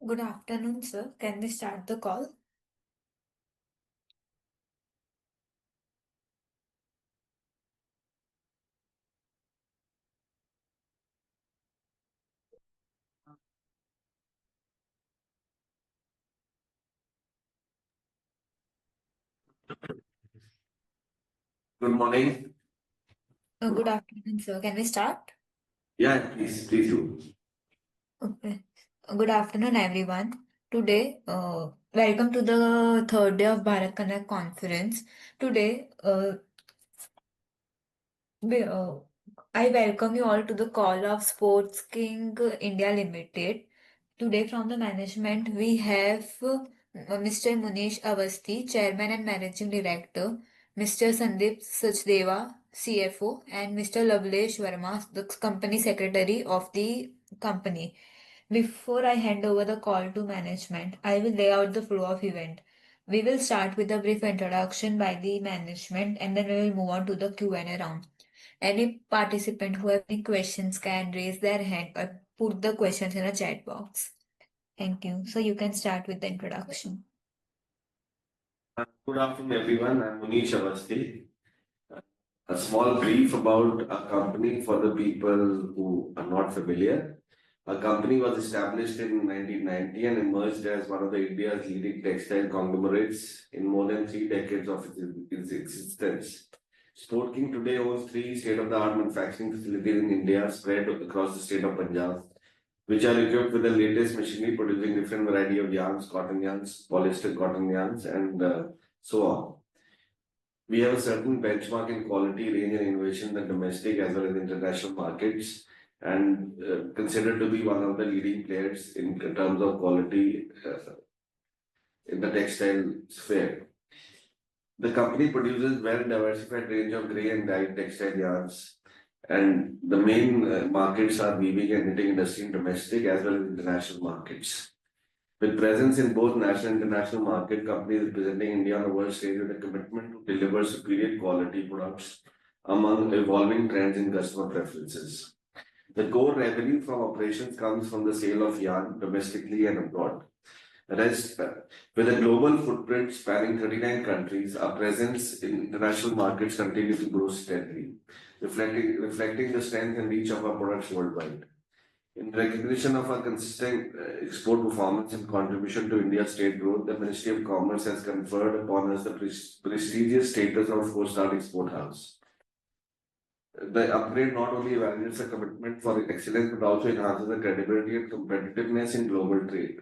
Good afternoon, sir. Can we start the call? Good morning. Good afternoon, sir. Can we start? Yeah, please do. Okay. Good afternoon, everyone. Today, welcome to the third day of Bharat Connect conference. Today, we, uh, I welcome you all to the call of Sportking India Limited. Today, from the management, we have Mr. Munish Avasti, Chairman and Managing Director, Mr. Sandeep Sachdeva, CFO, and Mr. Lavlesh Verma, the Company Secretary of the company. Before I hand over the call to management, I will lay out the flow of event. We will start with a brief introduction by the management and then we will move on to the Q&A round. Any participant who have any questions can raise their hand or put the questions in a chat box. Thank you. So you can start with the introduction. Good afternoon, everyone. I'm Munish Avasti. A small brief about a company for the people who are not familiar. A company was established in 1990 and emerged as one of the India's leading textile conglomerates in more than 3 decades of its existence. Sportking today owns 3 state-of-the-art manufacturing facilities in India spread across the state of Punjab, which are equipped with the latest machinery producing different variety of yarns, cotton yarns, polyester cotton yarns, and so on. We have a certain benchmark in quality, range, and innovation in the domestic as well as international markets, and considered to be one of the leading players in terms of quality in the textile sphere. The company produces well diversified range of grey and dyed textile yarns, and the main markets are weaving and knitting industry in domestic as well as international markets. With presence in both national and international market, companies representing India on the world stage with a commitment to deliver superior quality products among evolving trends in customer preferences. The core revenue from operations comes from the sale of yarn domestically and abroad. Rest, with a global footprint spanning 39 countries, our presence in international markets continues to grow steadily, reflecting the strength and reach of our products worldwide. In recognition of our consistent export performance and contribution to India's state growth, the Ministry of Commerce has conferred upon us the prestigious status of four-star export house. The upgrade not only validates a commitment for excellence but also enhances the credibility and competitiveness in global trade.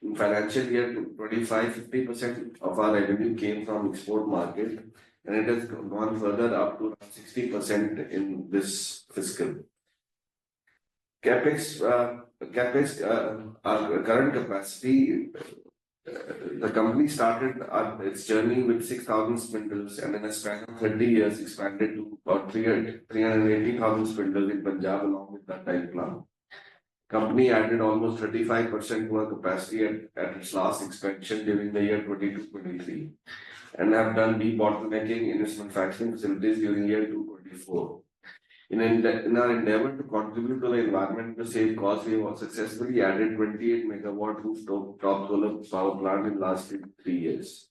In financial year 25, 50% of our revenue came from export market, and it has gone further up to 60% in this fiscal. Our current capacity, the company started its journey with 6,000 spindles and in a span of 30 years expanded to about 380,000 spindles in Punjab along with that time plant. Company added almost 35% to our capacity at its last expansion during the year 22-23 and have done debottlenecking in its manufacturing facilities during year 224. In our endeavor to contribute to the environment to save costs, we have successfully added 28 megawatt rooftop solar power plant in last 3 years,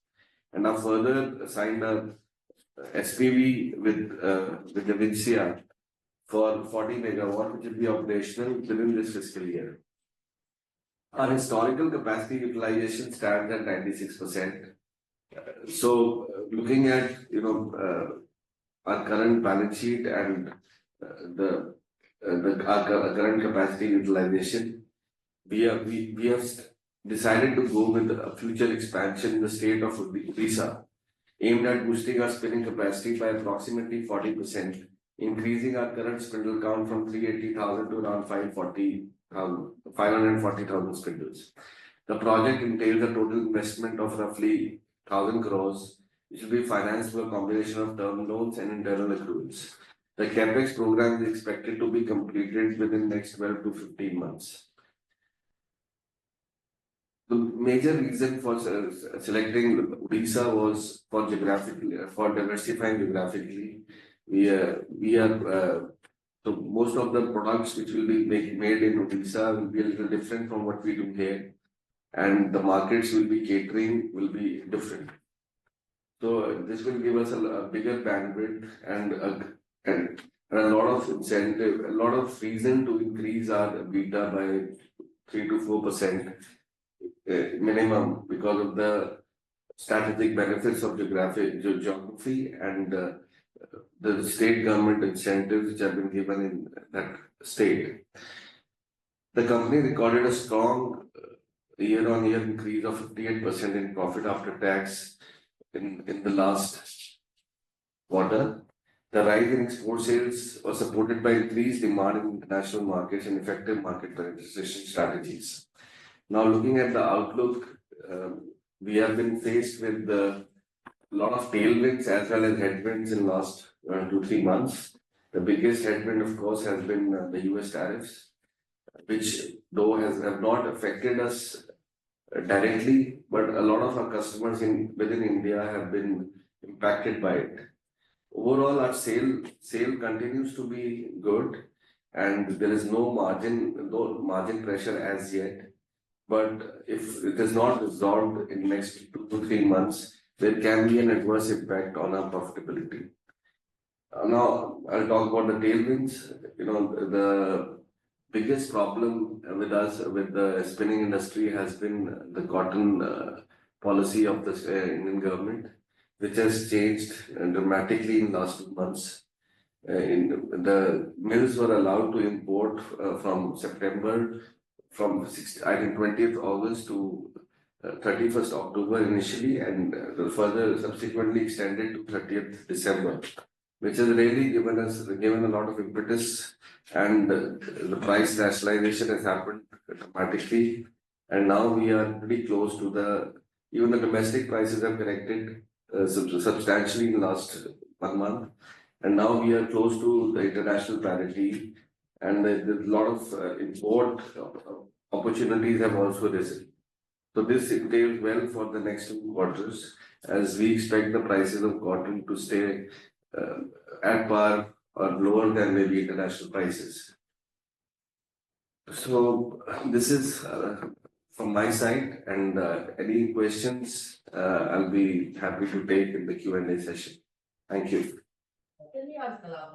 and have further signed a SPV with the Vincia for 40 megawatt, which will be operational within this fiscal year. Our historical capacity utilization stands at 96%. Looking at our current balance sheet and our current capacity utilization, we have decided to go with a future expansion in the state of Odisha, aimed at boosting our spinning capacity by approximately 40%, increasing our current spindle count from 380,000 to around 540,000 spindles. The project entails a total investment of roughly 1,000 crores, which will be financed through a combination of term loans and internal accruals. The capex program is expected to be completed within the next 12 to 15 months. The major reason for selecting Odisha was for diversifying geographically. So most of the products which will be made in Odisha will be a little different from what we do here. and the markets will be catering will be different. So this will give us a bigger bandwidth and a lot of incentive, a lot of reason to increase our beta by 3 to 4% minimum because of the strategic benefits of geography and the state government incentives which have been given in that state. The company recorded a strong year-on-year increase of 58% in profit after tax in the last quarter. The rise in export sales was supported by increased demand in international markets and effective market penetration strategies. Now, looking at the outlook, we have been faced with a lot of tailwinds as well as headwinds in last 2 3 months. The biggest headwind, of course, has been the US tariffs, which though have not affected us directly, but a lot of our customers within India have been impacted by it. Overall, our sale continues to be good, and there is no margin pressure as yet. But if it is not resolved in next 2 to 3 months, there can be an adverse impact on our profitability. Now, I'll talk about the tailwinds. The biggest problem with us, with the spinning industry, has been the cotton policy of the Indian government, which has changed dramatically in last 2 months. The mills were allowed to import from September, I think 20th August to 31st October initially, and further subsequently extended to 30th December, which has really given a lot of impetus, and the price rationalization has happened dramatically, and now we are pretty close to even the domestic prices have corrected substantially in the last 1 month, and now we are close to the international parity, and there's a lot of import opportunities have also risen. So this entails well for the next 2 quarters, as we expect the prices of cotton to stay at par or lower than maybe international prices. So this is from my side, and any questions I'll be happy to take in the Q&A session. Thank you.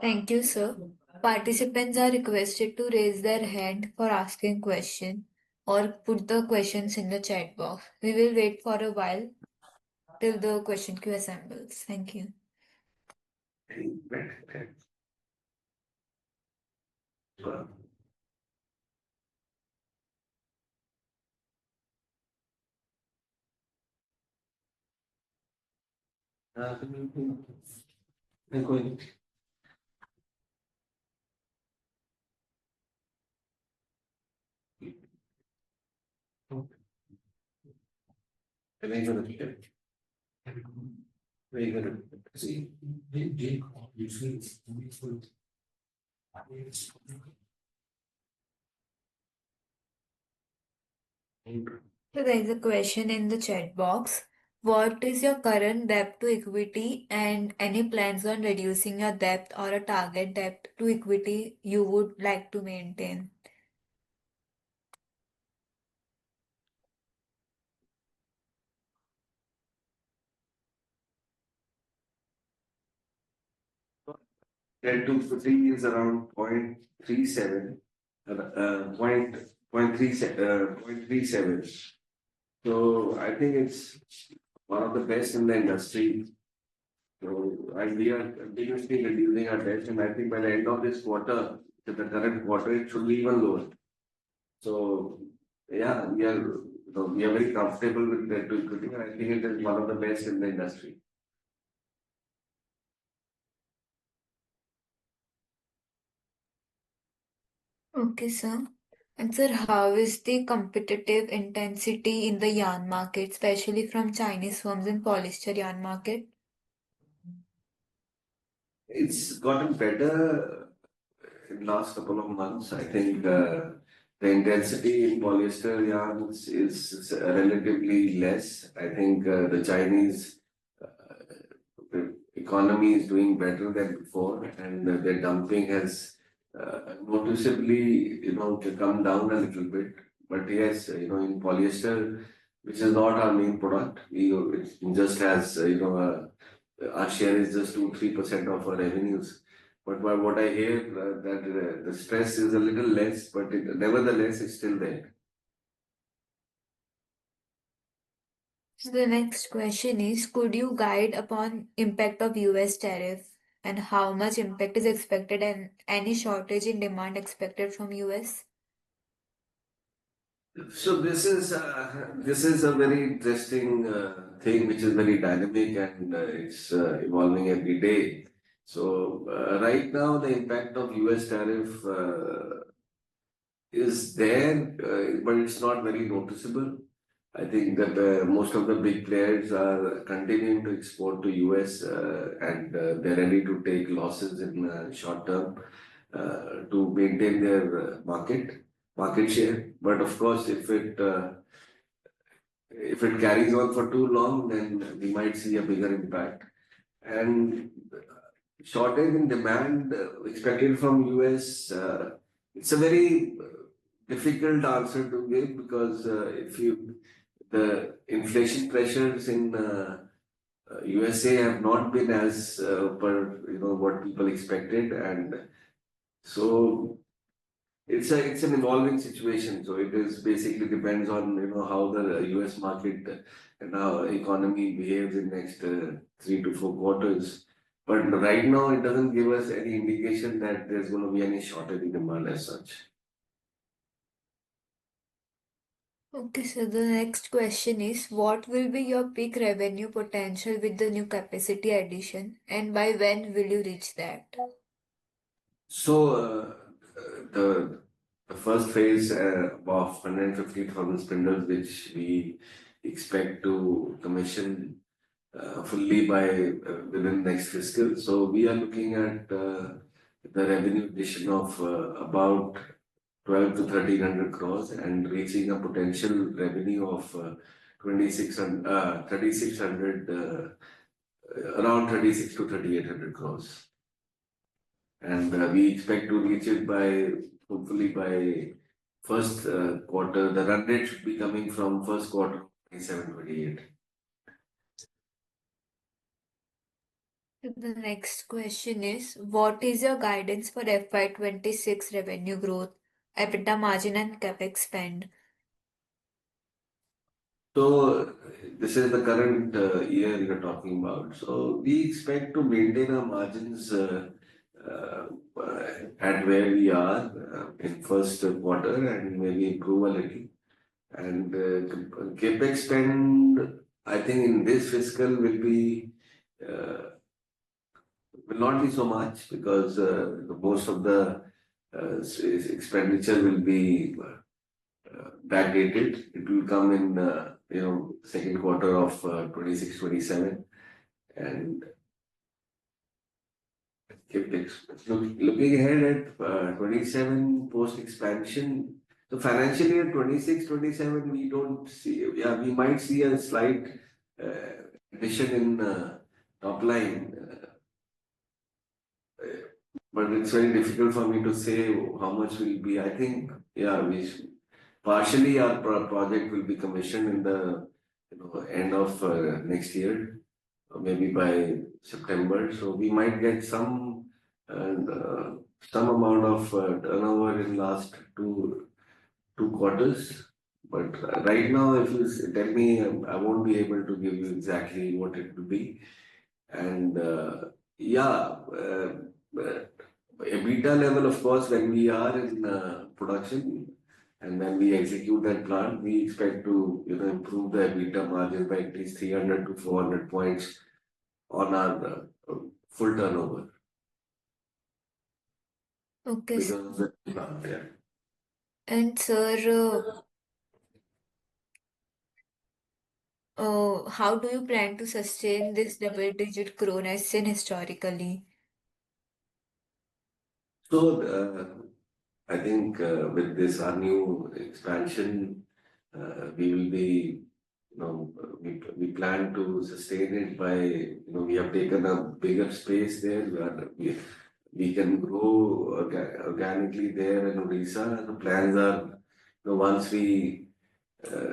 Thank you, sir. Participants are requested to raise their hand for asking question or put the questions in the chat box. We will wait for a while till the question queue assembles. Thank you. Very good. Very good. See, usually So there is a question in the chat box. What is your current debt to equity and any plans on reducing your debt or a target debt to equity you would like to maintain? debt to equity is around 0.37, point 0.37. So I think it's one of the best in the industry. So, and we are continuously reducing our debt, and I think by the end of this quarter, to the current quarter, it should be even lower. So yeah, we are very comfortable with debt to equity, and I think it is one of the best in the industry. Okay, sir. And sir, how is the competitive intensity in the yarn market, especially from Chinese firms in polyester yarn market? It's gotten better in last couple of months. I think the intensity in polyester yarns is relatively less. I think the Chinese economy is doing better than before, and their dumping has noticeably, come down a little bit. But yes, in polyester, which is not our main product, it just has, our share is just 2-3% of our revenues. But by what I hear, that the stress is a little less, but nevertheless, it's still there. So the next question is, could you guide upon impact of US tariff and how much impact is expected and any shortage in demand expected from US? So this is a very interesting thing, which is very dynamic and it's evolving every day. So right now, the impact of U.S. tariff is there, but it's not very noticeable. I think that most of the big players are continuing to export to US and they're ready to take losses in short term to maintain their market share. But of course, if it carries on for too long, then we might see a bigger impact. And shortage in demand expected from US, it's a very difficult answer to give because if you the inflation pressures in USA have not been as per what people expected, and so it's an evolving situation. So it is basically depends on how the US market and how economy behaves in next 3 to 4 quarters. But right now, it doesn't give us any indication that there's going to be any shortage in demand as such. Okay, so the next question is, what will be your peak revenue potential with the new capacity addition and by when will you reach that? So the the first phase of 150,000 spindles, which we expect to commission fully by within next fiscal. So we are looking at the revenue addition of about 12 to 1300 crores and reaching a potential revenue of 3600 around 36 to 3800 crores. And we expect to reach it by hopefully by first quarter. The run rate should be coming from first quarter 27-28. The next question is, what is your guidance for FY26 revenue growth, EBITDA margin and capex spend? So this is the current year you're talking about. So we expect to maintain our margins uh, at where we are in first quarter and maybe improve a little. And capex spend, I think in this fiscal uh, will not be so much because most of the expenditure will be backdated. It will come in second quarter of 26-27 and looking ahead at 27 post expansion. So financial year 26-27 we don't see, yeah, we might see a slight addition in top line, but it's very difficult for me to say how much will be. I think, yeah, partially our project will be commissioned in the end of next year, or maybe by September. So we might get some amount of turnover in last two quarters. But right now, if you tell me, I won't be able to give you exactly what it will be. And yeah, EBITDA level, of course, when we are in production and when we execute that plant, we expect to improve the EBITDA margin by at least 300 to 400 points on our full turnover Okay, because of the plant. Yeah. and sir, how do you plan to sustain this double-digit growth as seen historically? So I think with this our new expansion, we will be, we plan to sustain it by, we have taken a bigger space there where we can grow organically there in Odisha. The plans are once we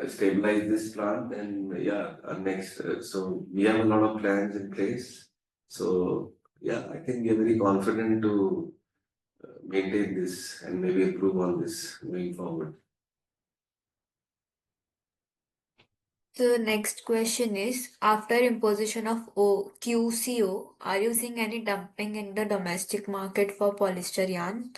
stabilize this plant, then yeah, our next. So we have a lot of plans in place. So yeah, I think we are very confident to maintain this and maybe improve on this going forward. So the next question is, after imposition of QCO, are you seeing any dumping in the domestic market for polyester yarn?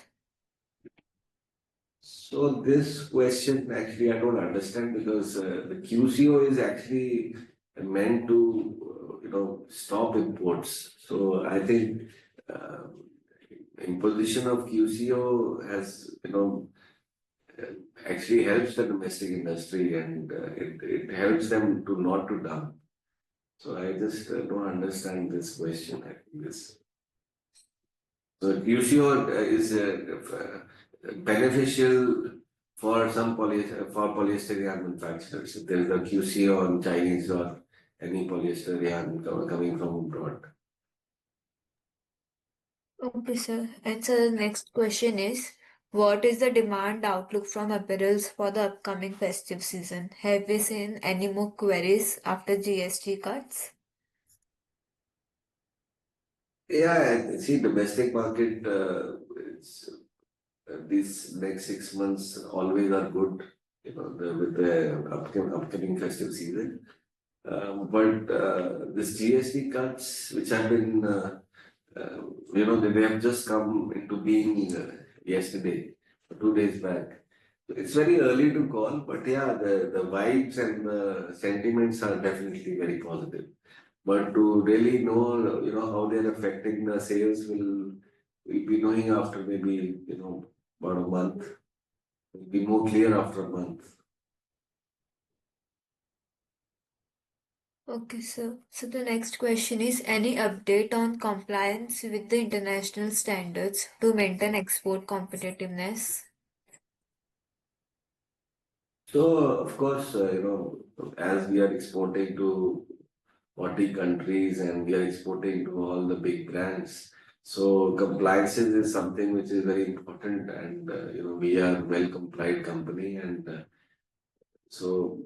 So this question actually I don't understand because the QCO is actually meant to stop imports. So I think uh, imposition of QCO has actually helps the domestic industry and it helps them to not to dump. So I just don't understand this question. I think this so QCO is beneficial for some for polyester yarn manufacturers. If there is a QCO on Chinese or any polyester yarn coming from abroad. Okay, sir. And so the next question is, what is the demand outlook from apparels for the upcoming festive season? Have we seen any more queries after GST cuts? Yeah, I see domestic market. It's, these next 6 months always are good. With the upcoming festive season. But this GST cuts, which have been uh, they have just come into being yesterday, 2 days back. It's very early to call, but yeah, the vibes and the sentiments are definitely very positive. But to really know, how they're affecting the sales will be knowing after maybe, about a month. Will be more clear after a month. Okay, sir. So the next question is, any update on compliance with the international standards to maintain export competitiveness? So, of course, as we are exporting to 40 countries and we are exporting to all the big brands. So compliances is something which is very important and we are well compliant company and so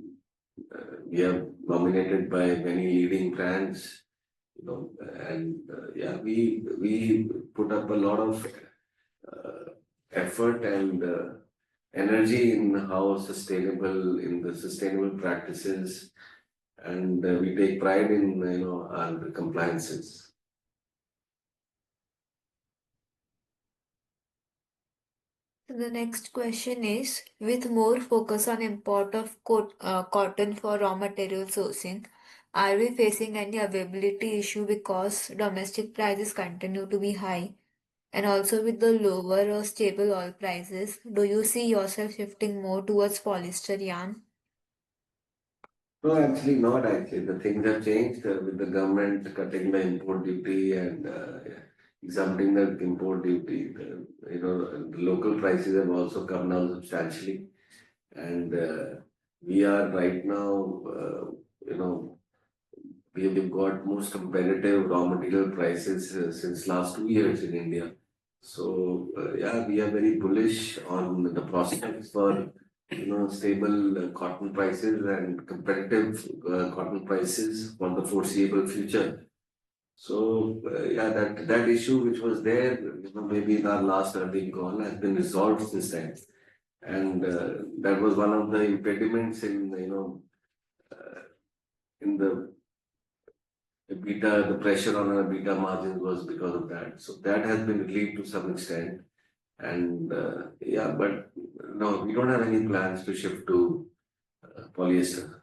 we are nominated by many leading brands, and yeah, we put up a lot of effort and energy in how sustainable in the sustainable practices and we take pride in our compliances. So the next question is, with more focus on import of cotton for raw material sourcing, are we facing any availability issue because domestic prices continue to be high? And also with the lower or stable oil prices, do you see yourself shifting more towards polyester yarn? No, actually not actually. The things have changed with the government cutting the import duty and exempting the import duty. The local prices have also come down substantially. And we are right now, you know, we've got most competitive raw material prices since last 2 years in India. So yeah, we are very bullish on the prospects for stable cotton prices and competitive cotton prices for the foreseeable future. So yeah, that issue which was there, maybe in our last earnings call has been resolved this time, and that was one of the impediments in in the EBITDA, the pressure on our EBITDA margins was because of that. So that has been relieved to some extent. And yeah, but no, we don't have any plans to shift to polyester.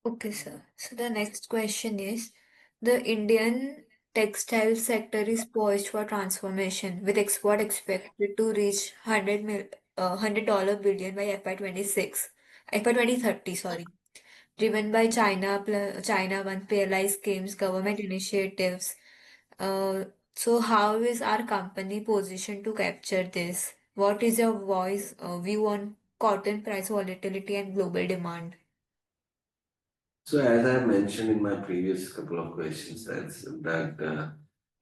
Okay, sir. So the next question is, the Indian textile sector is poised for transformation, with export expected to reach 100 billion by FY 2030, sorry, driven by China One PLI schemes, government initiatives. Uh, so how is our company positioned to capture this? What is your view on cotton price volatility and global demand? So as I mentioned in my previous couple of questions, that.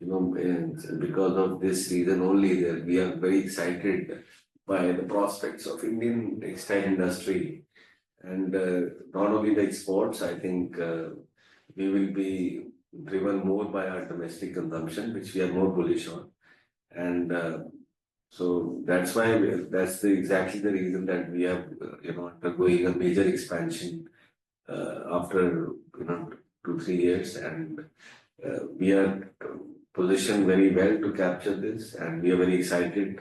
and because of this reason only, that we are very excited by the prospects of Indian textile industry. And not only the exports, I think we will be driven more by our domestic consumption, which we are more bullish on. And so that's why that's exactly the reason that we are, undergoing a major expansion after, 2 3 years, and we are positioned very well to capture this, and we are very excited,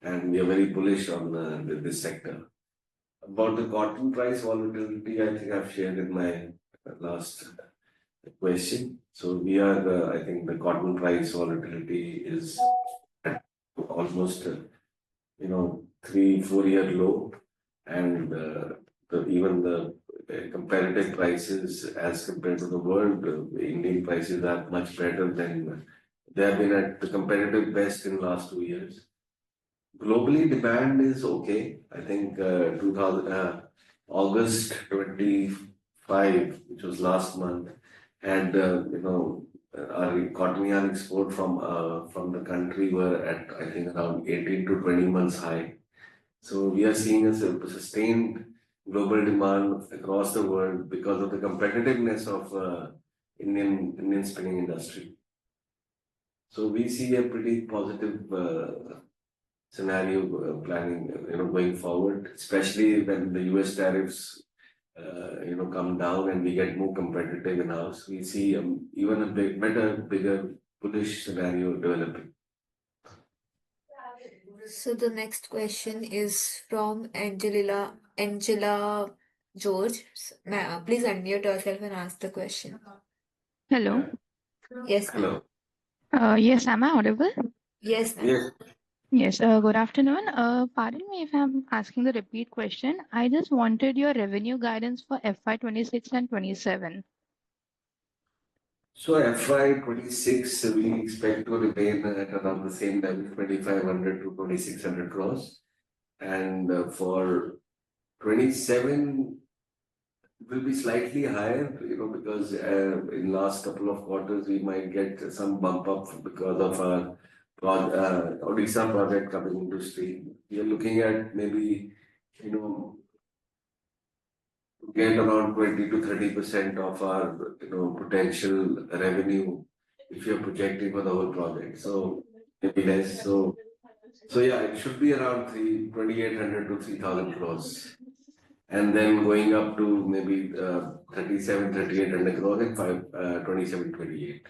and we are very bullish on this sector. About the cotton price volatility, I think I've shared in my last question. So we are, I think the cotton price volatility is at almost, 3 4 year low, and even the comparative prices as compared to the world, the Indian prices are much better than they have been at the comparative best in last 2 years. Globally, demand is okay. I think 2000 August 25, which was last month, and our cotton yarn export from the country were at, I think, around 18 to 20 months high. So we are seeing a sustained global demand across the world because of the competitiveness of Indian spinning industry. So we see a pretty positive scenario planning, going forward, especially when the US tariffs, come down and we get more competitive in house. We see even a bigger bullish scenario developing. So the next question is from Angela George. Please unmute yourself and ask the question. Hello. Yeah. Yes, ma'am. Hello. Yes, am I audible? Yes, ma'am. Yes. Yes, good afternoon. Pardon me if I'm asking the repeat question. I just wanted your revenue guidance for FY 26 and 27. So FY 26, we expect to remain at around the same level, 2,500 to 2,600 crores. And for 27, will be slightly higher, because in last couple of quarters we might get some bump up because of our Odisha project coming into stream. We are looking at maybe, you know, get around 20 to 30% of our, potential revenue if you're projecting for the whole project. So maybe less. So yeah, it should be around 2,800 to 3,000 crores. And then going up to maybe 37, 3,800 crores in 27, 28.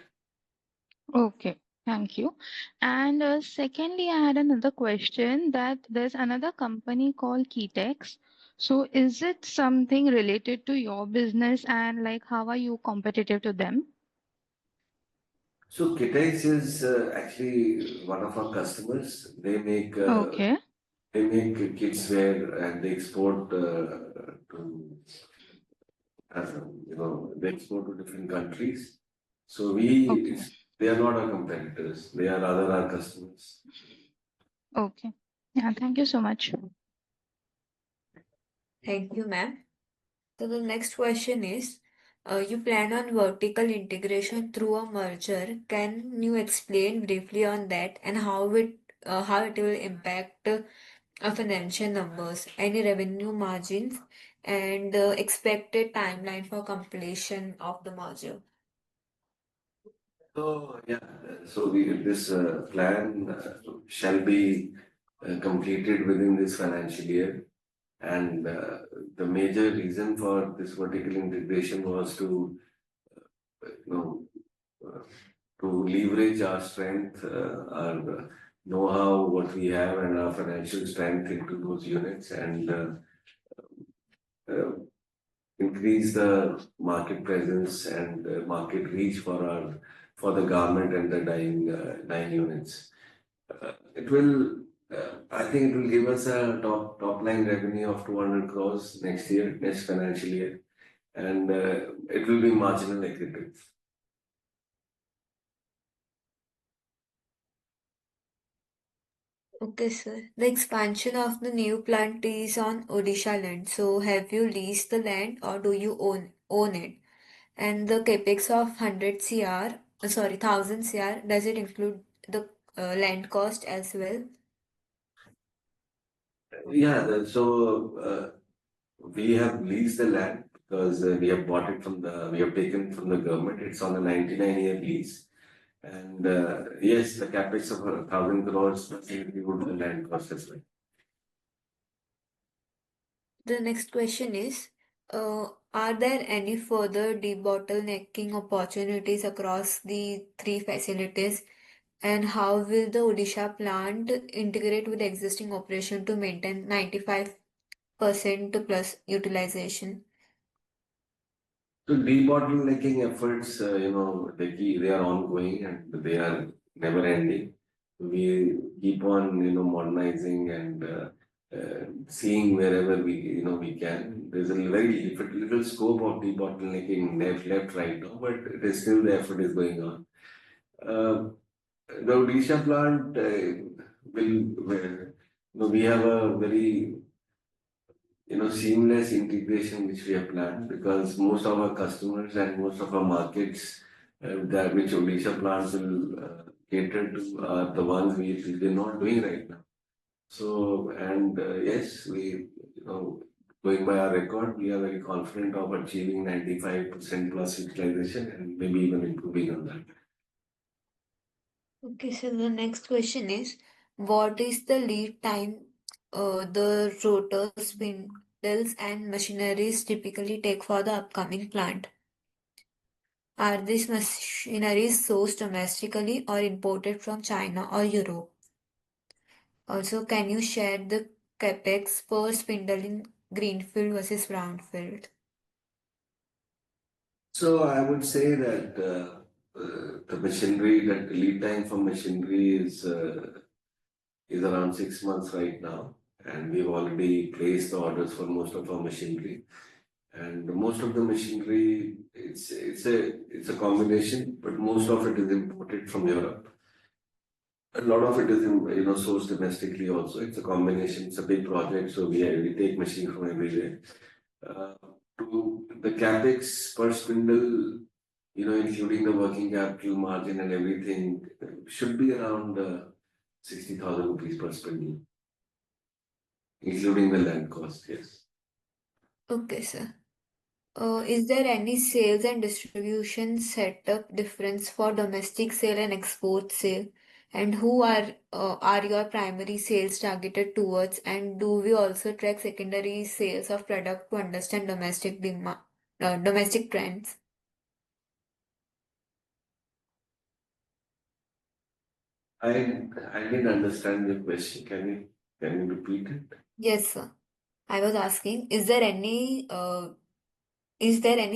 Okay, thank you. And secondly, I had another question that there's another company called Keytex. So is it something related to your business and like how are you competitive to them? So Kitex is actually one of our customers. Okay, They make kids wear and they export to they export to different countries. So okay, they are not our competitors. They are rather our customers. okay. Yeah, thank you so much. Thank you, ma'am. So the next question is, you plan on vertical integration through a merger. Can you explain briefly on that and how it will impact financial numbers, any revenue margins, and expected timeline for completion of the merger? So yeah, this plan shall be completed within this financial year. And the major reason for this vertical integration was you know, uh, to leverage our strength, our know-how, what we have, and our financial strength into those units, and uh, increase the market presence and market reach for the garment and the dyeing units. It will. I think it will give us a top line revenue of 200 crores next financial year, and it will be marginal accretive. Okay, sir. The expansion of the new plant is on Odisha land. So have you leased the land or do you own it? And the capex of 100 CR sorry, 1,000 CR, does it include the land cost as well? Yeah, we have leased the land because we have bought it we have taken it from the government. It's on a 99-year lease. And yes, the capex of 1,000 crores does include the land cost as well. The next question is, are there any further debottlenecking opportunities across the three facilities? And how will the Odisha plant integrate with existing operation to maintain 95% plus utilization? So debottlenecking efforts, they are ongoing and they are never ending. We keep on, modernizing and seeing wherever we can. There's a very little scope of debottlenecking left right now, but it is still the effort is going on. Uh, the Odisha plant we have a very seamless integration which we have planned because most of our customers and most of our markets that which Odisha plants will cater to are the ones we're not doing right now. So, and yes, going by our record, we are very confident of achieving 95% plus utilization and maybe even improving on that. Okay, so the next question is, what is the lead time the rotors, spindles, and machineries typically take for the upcoming plant? Are these machineries sourced domestically or imported from China or Europe? Also, can you share the capex per spindle in greenfield versus brownfield? So I would say that the machinery, that the lead time for machinery is around 6 months right now, and we've already placed the orders for most of our machinery. And most of the machinery, it's a combination, but most of it is imported from Europe. A lot of it is sourced domestically also. It's a combination. It's a big project, so we take machine from everywhere. Uh, to the capex per spindle, including the working capital margin and everything, should be around 60,000 rupees per spindle, including the land cost. Yes. Okay, sir. Is there any sales and distribution setup difference for domestic sale and export sale? And who are your primary sales targeted towards? And do we also track secondary sales of product to understand domestic trends? I didn't understand your question. Can you repeat it? Yes, sir. I was asking, is there any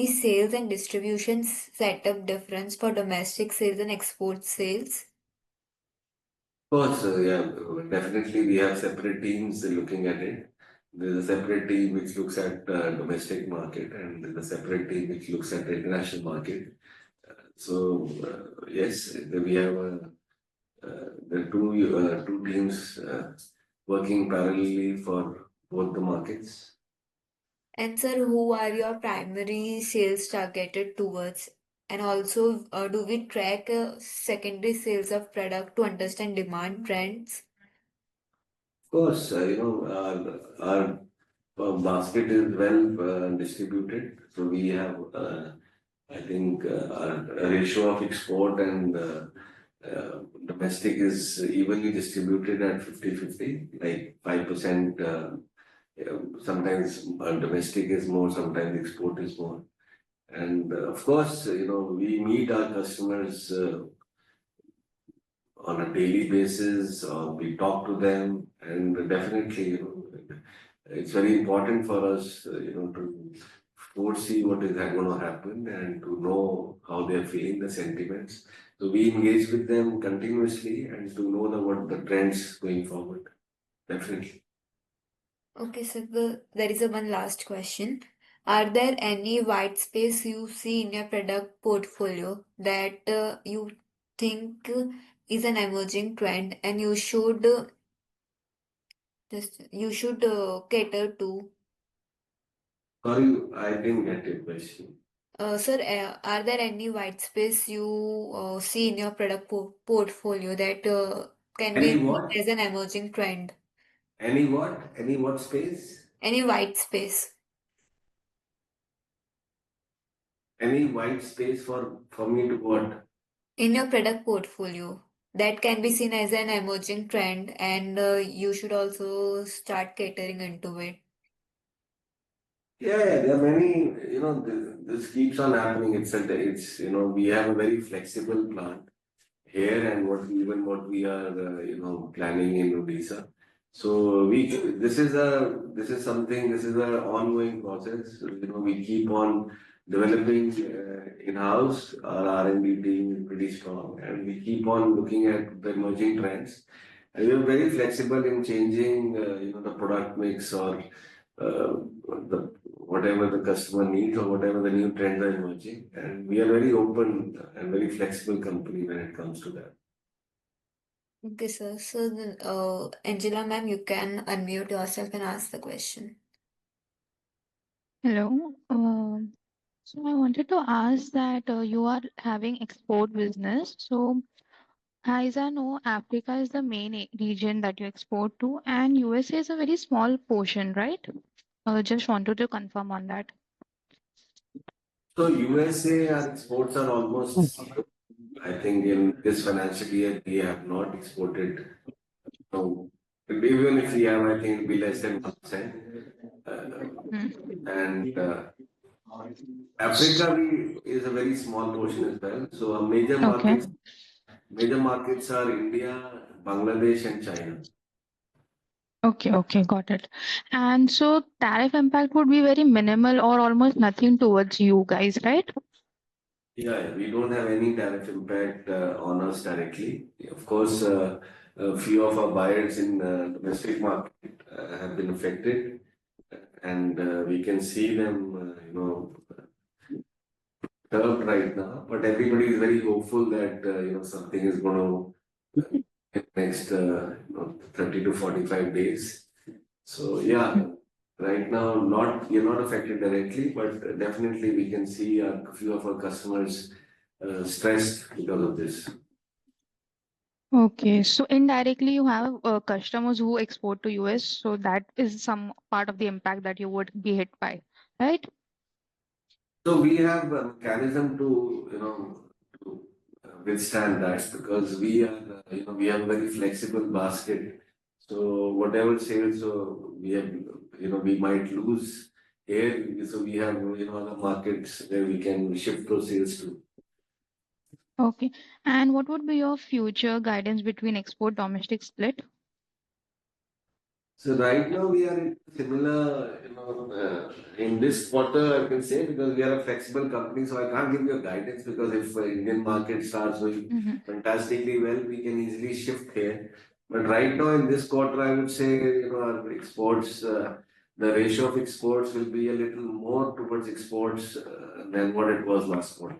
sales and distribution setup difference for domestic sales and export sales? Of course, yeah, definitely we have separate teams looking at it. There's a separate team which looks at domestic market, and there's a separate team which looks at the international market. So yes, we have the two teams working parallelly for both the markets. And sir, who are your primary sales targeted towards? And also, do we track secondary sales of product to understand demand trends? Of course, our basket is well distributed. So we have, I think, a ratio of export and domestic is evenly distributed at 50-50, like 5%. Sometimes domestic is more, sometimes export is more. And of course, we meet our customers on a daily basis, or we talk to them, and definitely, it's very important for us, to foresee what is going to happen and to know how they are feeling the sentiments. So we engage with them continuously and to know what the trends going forward. Definitely. Okay, so there is a one last question. Are there any white space you see in your product portfolio that you think is an emerging trend and you should cater to? Sorry, I didn't get your question. Sir, are there any white space you see in your product portfolio that can be Any seen what? as an emerging trend? Any what? Any what space? Any white space Any white space for me to what? in your product portfolio that can be seen as an emerging trend, and you should also start catering into it. Yeah, there are many, this keeps on happening. It's, we have a very flexible plant here and what we are, planning in Odisha. So this is a ongoing process. We keep on developing in-house. Our R&D team is pretty strong and we keep on looking at the emerging trends. And we are very flexible in changing, the product mix or whatever the customer needs or whatever the new trends are emerging. And we are very open and very flexible company when it comes to that. Okay, sir. So, then, Angela ma'am, you can unmute yourself and ask the question. Hello. So I wanted to ask that you are having export business. So as I know, Africa is the main region that you export to, and USA is a very small portion, right? Just wanted to confirm on that. So USA, our exports are almost zero. I think in this financial year, we have not exported. So even if we have, I think it'll be less than 1%. And Africa is a very small portion as well. So our Okay. major markets are India, Bangladesh, and China. Okay, okay, got it. And so tariff impact would be very minimal or almost nothing towards you guys, right? Yeah, we don't have any tariff impact on us directly. Of course, a few of our buyers in domestic market have been affected, and we can see them, served right now. But everybody is very hopeful that something is going to in next 30 to 45 days. So yeah, right now not you're not affected directly, but definitely we can see a few of our customers stressed because of this. Okay, so indirectly you have customers who export to US, so that is some part of the impact that you would be hit by, right? So we have a mechanism to withstand that because we are we have a very flexible basket. So whatever sales we have we might lose here, so we have other markets where we can shift those sales to. Okay, and what would be your future guidance between export domestic split? So right now we are in similar, in this quarter I can say because we are a flexible company, so I can't give you a guidance because if Indian market starts doing Mhm. fantastically well, we can easily shift here. But right now in this quarter, I would say, our exports, the ratio of exports will be a little more towards exports than what it was last quarter.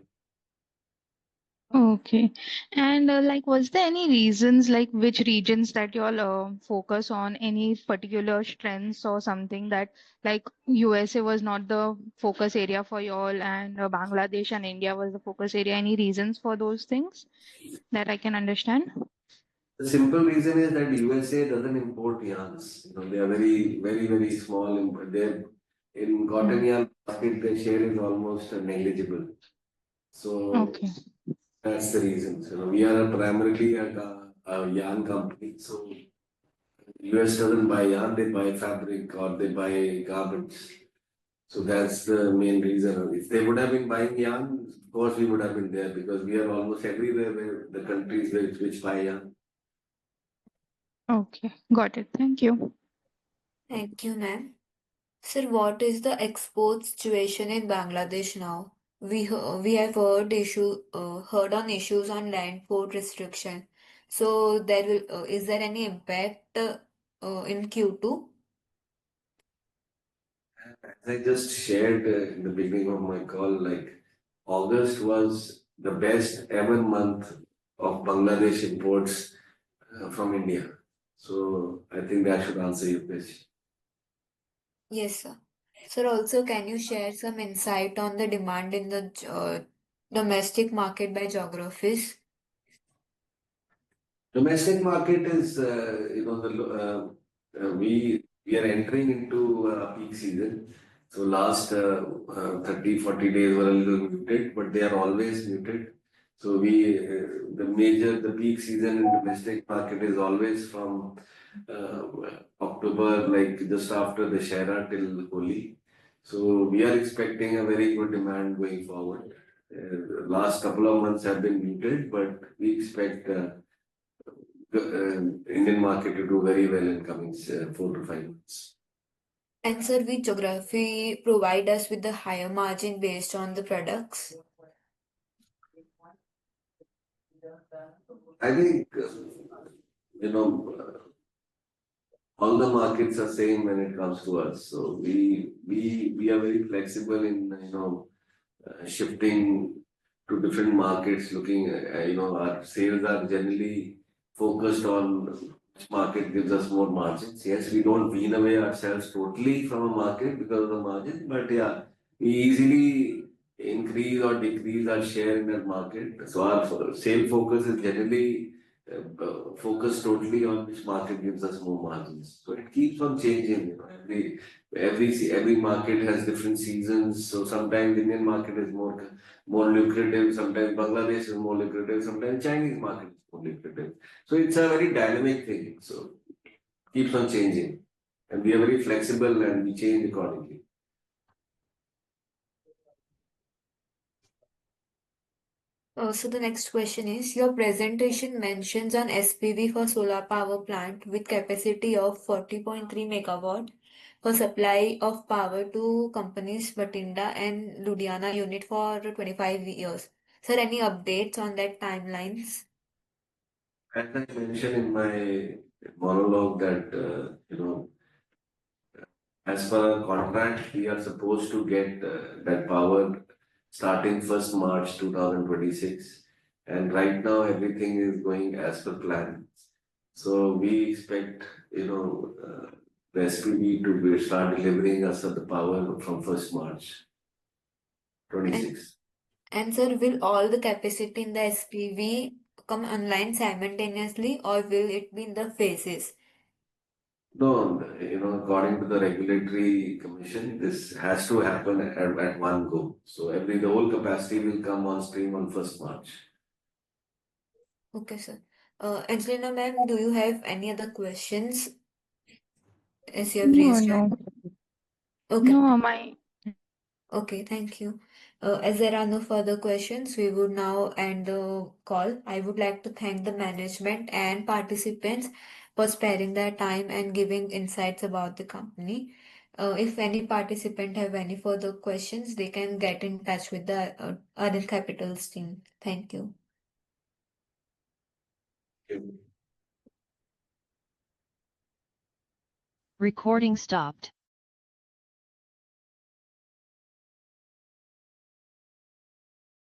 Okay. And like, was there any reasons, like which regions that you all focus on, any particular strengths or something that like USA was not the focus area for you all and Bangladesh and India was the focus area? Any reasons for those things that I can understand? The simple reason is that USA doesn't import yarns. They are very, very, very small. They're in cotton Mhm. yarn market, their share is almost negligible. So Okay. that's the reason. We are primarily a yarn company. So US doesn't buy yarn, they buy fabric or they buy garments. So that's the main reason. If they would have been buying yarn, of course we would have been there because we are almost everywhere where the countries which buy yarn. Okay. Got it. Thank you. Thank you, ma'am. Sir, what is the export situation in Bangladesh now? We have heard on issues on land port restriction. So is there any impact in Q2? As I just shared in the beginning of my call, like August was the best ever month of Bangladesh imports from India. So I think that should answer your question. Yes, sir. Sir, also, can you share some insight on the demand in the domestic market by geographies? Domestic market is, we are entering into peak season. So last 30, 40 days were a little muted, but they are always muted. So the peak season in domestic market is always from uh, October, like just after the Shara till Holi. So we are expecting a very good demand going forward. Last couple of months have been muted, but we expect the Indian market to do very well in coming 4 to 5 months. And sir, which geography provide us with the higher margin based on the products? I think all the markets are same when it comes to us. So we are very flexible in shifting to different markets. Looking, our sales are generally focused on which market gives us more margins. Yes, we don't wean away ourselves totally from a market because of the margin, but yeah, we easily increase or decrease our share in that market. So our sale focus is generally focused totally on which market gives us more margins. So it keeps on changing. Every market has different seasons. So sometimes the Indian market is more lucrative. Sometimes Bangladesh is more lucrative. Sometimes Chinese market is more lucrative. So it's a very dynamic thing. So keeps on changing, and we are very flexible and we change accordingly. So the next question is, your presentation mentions an SPV for solar power plant with capacity of 40.3 megawatt for supply of power to companies Batinda and Ludhiana unit for 25 years. Sir, any updates on that timelines? As I mentioned in my monologue that as per our contract, we are supposed to get that power starting 1st March 2026. And right now, everything is going as per plan. So we expect, the SPV to start delivering us the power from 1st March And, 26. and sir, will all the capacity in the SPV come online simultaneously or will it be in the phases? No, according to the regulatory commission, this has to happen at one go. So the whole capacity will come on stream on 1st March. Okay, sir. Angelina ma'am, do you have any other questions as you have No, raised your no, hand? Okay. no, my Okay, thank you. As there are no further questions, we would now end the call. I would like to thank the management and participants for sparing their time and giving insights about the company. If any participant have any further questions, they can get in touch with the Adil Capital's team. Thank you. Recording stopped.